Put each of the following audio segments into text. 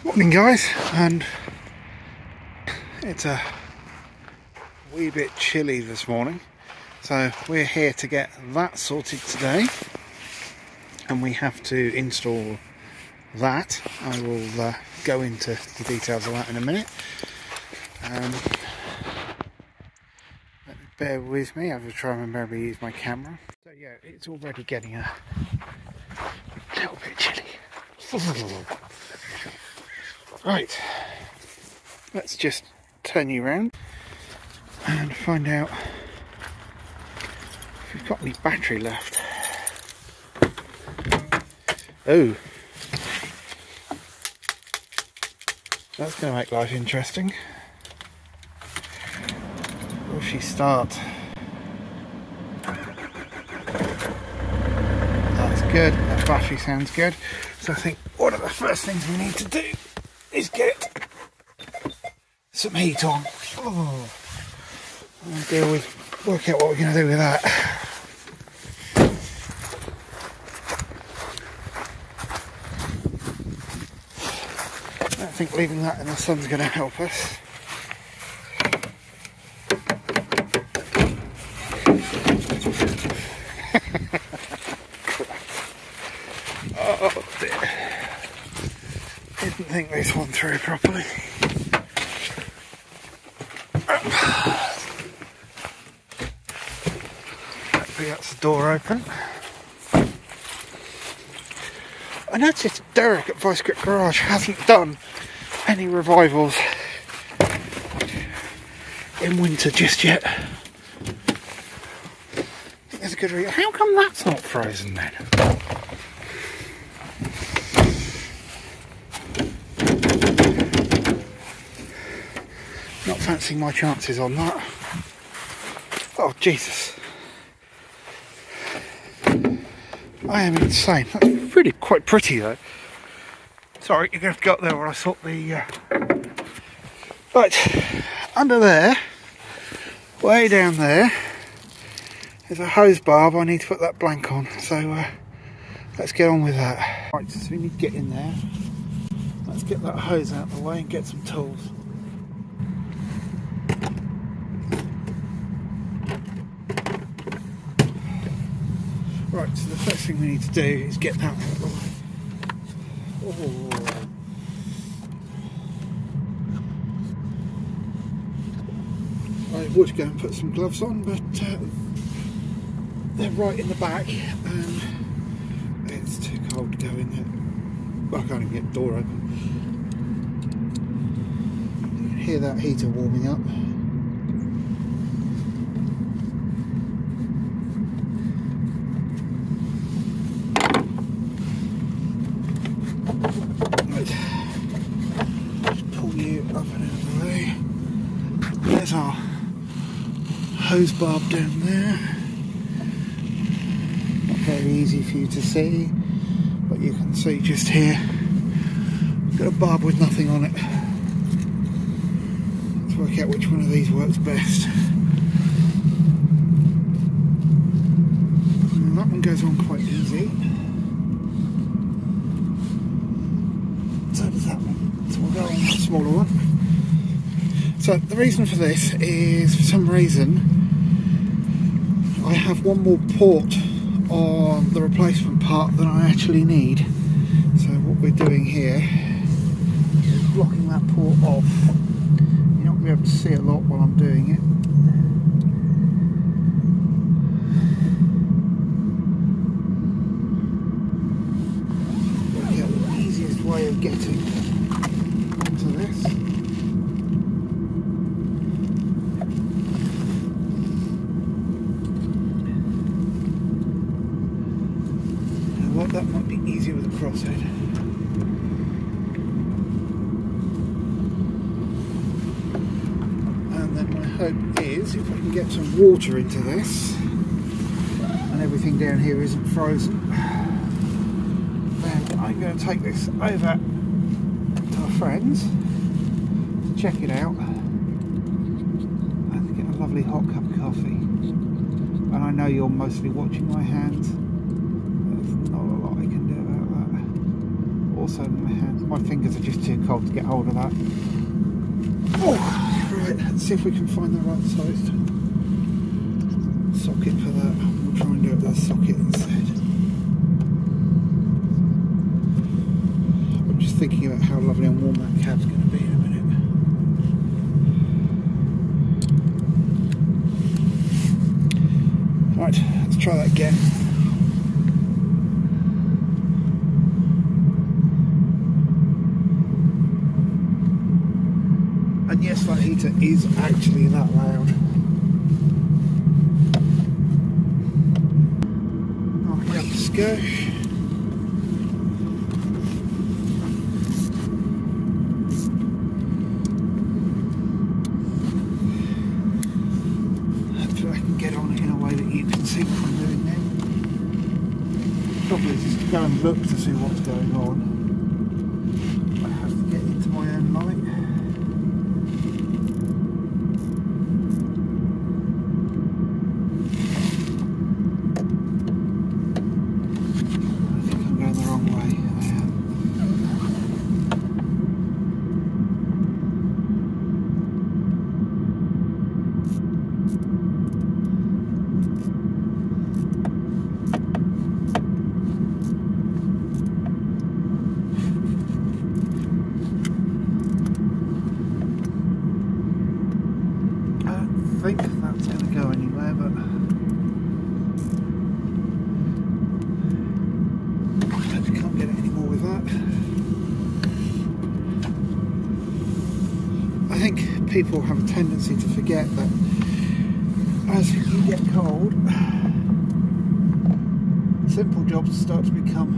Morning guys, and it's a wee bit chilly this morning, so we're here to get that sorted today, and we have to install that. I will go into the details of that in a minute. Bear with me, I have to try and remember to use my camera. So yeah, it's already getting a little bit chilly. Right, let's just turn you around and find out if we've got any battery left. Oh, that's going to make life interesting. Will she start? That's good, that battery sounds good. So I think one of the first things we need to do is get some heat on. Oh, and work out what we're going to do with that. I don't think leaving that in the sun's going to help us. Oh dear. Didn't think this one through properly. Hopefully that's the door open. I noticed Derek at Vice Grip Garage hasn't done any revivals in winter just yet. I think there's a good reason. How come that's not frozen then? Not fancying my chances on that. Oh Jesus. I am insane. That's really quite pretty though. Sorry, you're going to have to go up there where I thought the... Right, under there, way down there, there's a hose barb. I need to put that blank on, so let's get on with that. Right, so we need to get in there. Let's get that hose out of the way and get some tools. Right, so the first thing we need to do is get that out of the way. Oh. I would go and put some gloves on, but they're right in the back and it's too cold to go in there. Well, I can't even get the door open. You can hear that heater warming up. There's our hose barb down there. Not very easy for you to see, but you can see just here. We've got a barb with nothing on it. Let's work out which one of these works best. And that one goes on quite easy. So does that one. So we'll go on the smaller one. So the reason for this is, for some reason, I have one more port on the replacement part than I actually need. So what we're doing here is blocking that port off. You're not going to be able to see a lot while I'm doing it. Work out the easiest way of getting onto this. That might be easier with a crosshead. And then my hope is, if I can get some water into this and everything down here isn't frozen, then I'm going to take this over to our friends to check it out and get a lovely hot cup of coffee. And I know you're mostly watching my hands. There's not a lot I can do about that. also my hands. My fingers are just too cold to get hold of that. Oh, right, let's see if we can find the right sized socket for that. We'll try and do it with a socket instead. I'm just thinking about how lovely and warm that cab's going to be in a minute. Right, let's try that again. And yes, that heater is actually that loud. Right, let's go. Hopefully I can get on it in a way that you can see what I'm doing now. Probably just go and look to see what's going on. I have to get into my own light. I think that's going to go anywhere, but I can't get it anymore with that. I think people have a tendency to forget that as you get cold, simple jobs start to become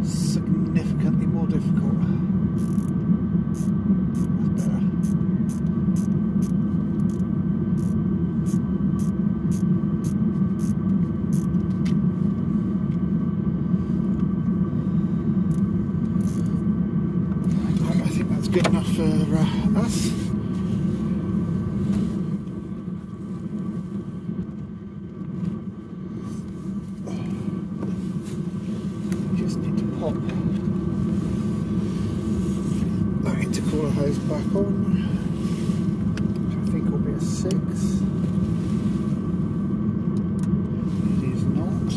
significantly more difficult. That's better. Good enough for us. Just need to pop that intercooler hose back on, which I think will be a 6. It is not.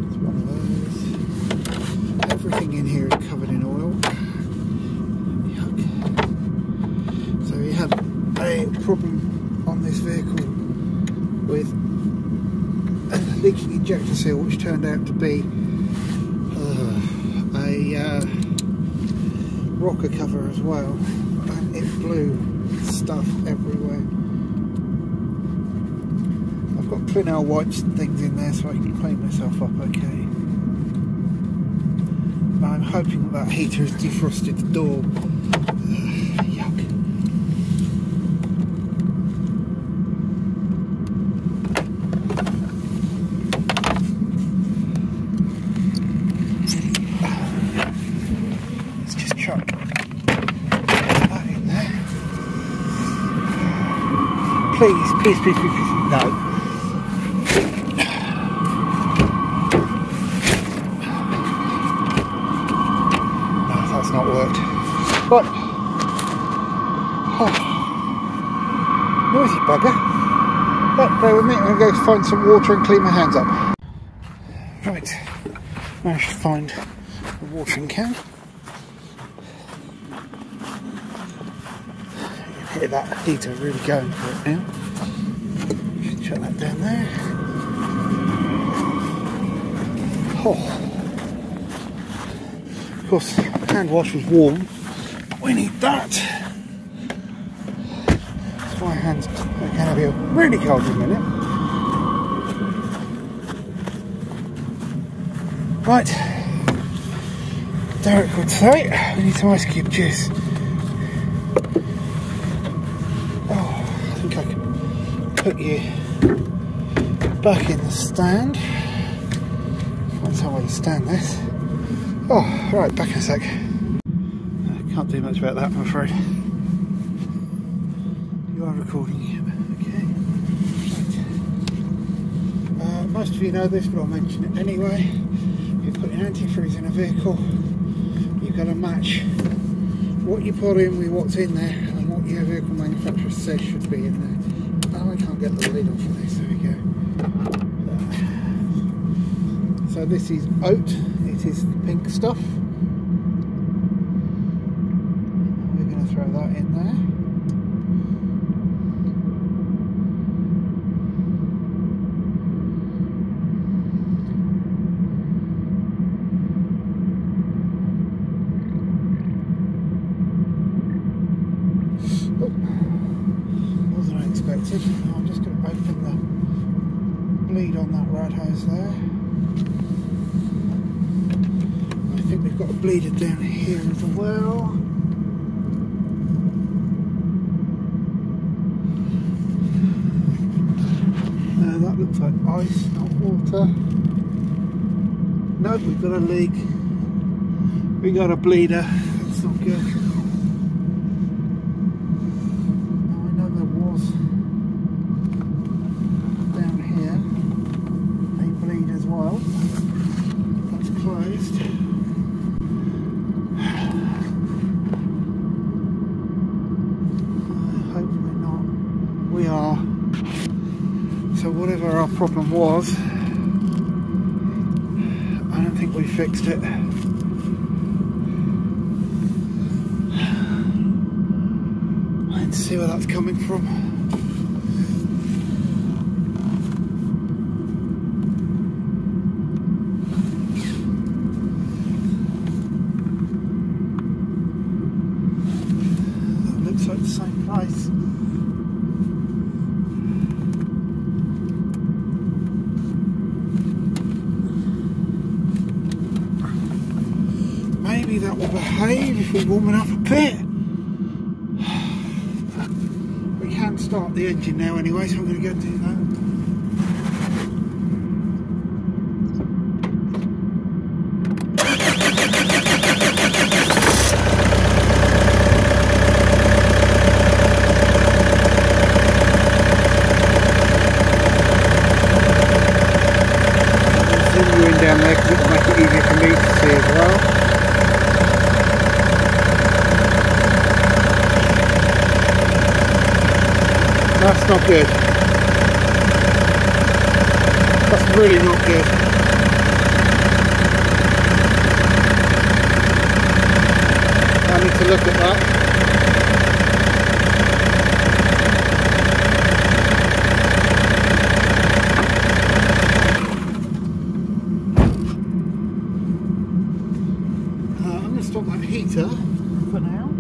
It's one of those. Everything in here is covered in oil. Yuck. So we had a problem on this vehicle with a leaking injector seal, which turned out to be a rocker cover as well, and it blew stuff everywhere. I've got Clinell wipes and things in there so I can clean myself up okay. I'm hoping that heater has defrosted the door. Yuck. Let's just chuck that in there. Please, please, please, please, please. No. Not worked. But noisy bugger. But bear with me, I'm going to go find some water and clean my hands up. Right, managed to find the watering can. You can hear that heater really going for it now. Shut that down there. Oh. Of course, hand wash was warm, but we need that. So my hands are going to be really cold in a minute. Right, Derek would say we need some ice cube juice. Oh, I think I can put you back in the stand. Find some way to stand this. Oh, right, back in a sec. Can't do much about that, I'm afraid. You are recording, okay. Right. Most of you know this, but I'll mention it anyway. If you're putting antifreeze in a vehicle, you've got to match what you put in with what's in there and what your vehicle manufacturer says should be in there. Oh, I can't get the lid off of this, there we go. So this is oat, it is the pink stuff. We're going to throw that in there. I'm just going to open the bleed on that rad hose there. I think we've got a bleeder down here as well. That looks like ice, not water. No, we've got a leak. We got a bleeder. That's not good. We are. So whatever our problem was, I don't think we fixed it. Let's see where that's coming from. That looks like the same place. Maybe that will behave if we warm it up a bit. We can start the engine now anyway, so I'm going to go do that. Continuing down there because it will make it easier for me to see as well. That's not good. That's really not good. I need to look at that. I'm going to stop that heater for now.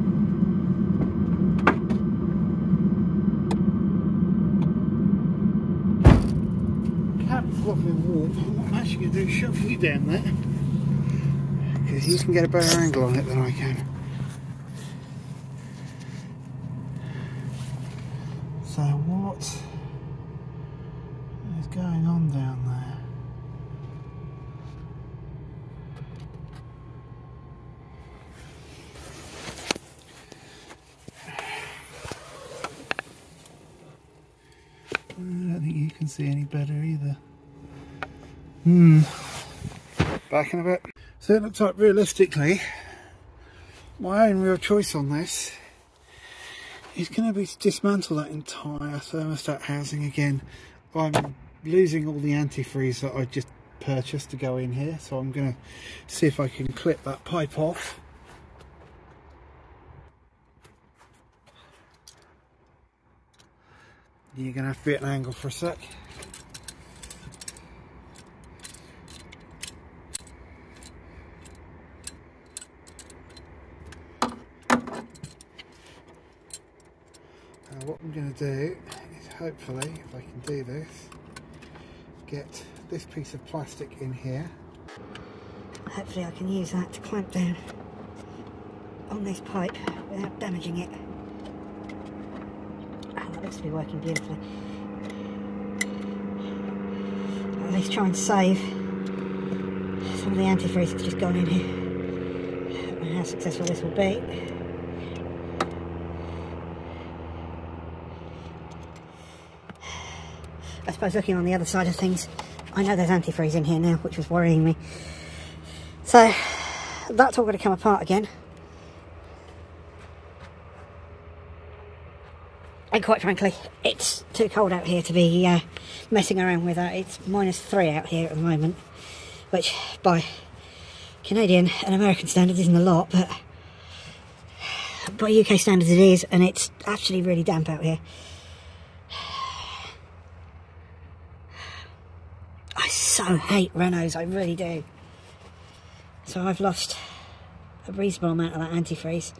Lovely warm. What I'm actually going to do is shove you down there because you can get a better angle on it than I can. So what is going on down there? I don't think you can see any better either. Back in a bit. So it looks like realistically my own real choice on this is going to be to dismantle that entire thermostat housing again. I'm losing all the antifreeze that I just purchased to go in here, so I'm going to see if I can clip that pipe off. You're going to have to be at an angle for a sec. What I'm going to do is hopefully, if I can do this, get this piece of plastic in here. Hopefully I can use that to clamp down on this pipe without damaging it. Oh, that looks to be working beautifully. At least try and save some of the antifreeze that's just gone in here. I don't know how successful this will be. I suppose looking on the other side of things, I know there's antifreeze in here now, which was worrying me. So that's all going to come apart again. And quite frankly, it's too cold out here to be messing around with that. It's -3 out here at the moment, which by Canadian and American standards isn't a lot, but by UK standards it is, and it's actually really damp out here. I so hate Renaults, I really do. So I've lost a reasonable amount of that antifreeze.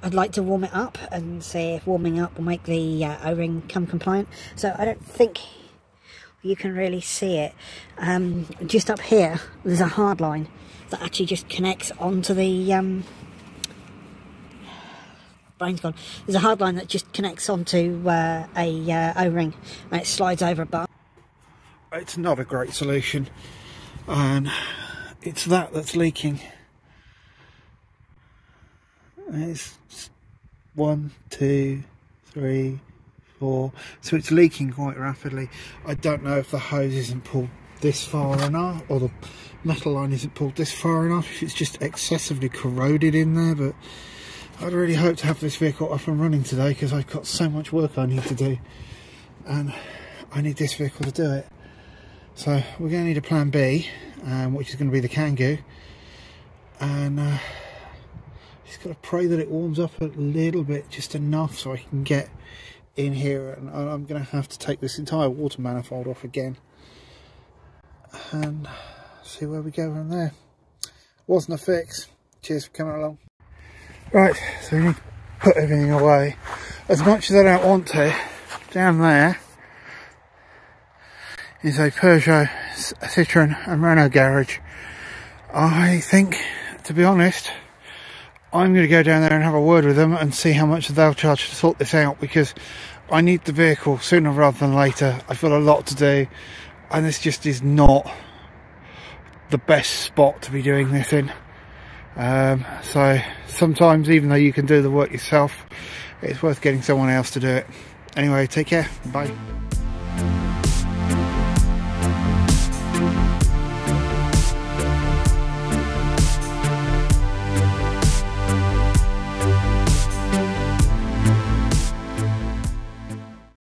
I'd like to warm it up and see if warming up will make the O-ring come compliant. So I don't think you can really see it. Just up here, there's a hard line that actually just connects onto the... brain's gone. There's a hard line that just connects onto a O-ring, and it slides over a bar. It's not a great solution, and it's that's leaking. It's 1, 2, 3, 4. So it's leaking quite rapidly. I don't know if the hose isn't pulled this far enough, or the metal line isn't pulled this far enough, if it's just excessively corroded in there. But I'd really hope to have this vehicle up and running today, because I've got so much work I need to do, and I need this vehicle to do it. So we're going to need a plan B, which is going to be the Kangoo, and just got to pray that it warms up a little bit, just enough so I can get in here. And I'm going to have to take this entire water manifold off again and see where we go from there. Wasn't a fix. Cheers for coming along. Right, so we need to put everything away. As much as I don't want to, down there is a Peugeot, a Citroen and Renault garage. I think, to be honest, I'm going to go down there and have a word with them and see how much they'll charge to sort this out, because I need the vehicle sooner rather than later. I've got a lot to do, and this just is not the best spot to be doing this in. So sometimes, even though you can do the work yourself, it's worth getting someone else to do it. Anyway, take care. Bye.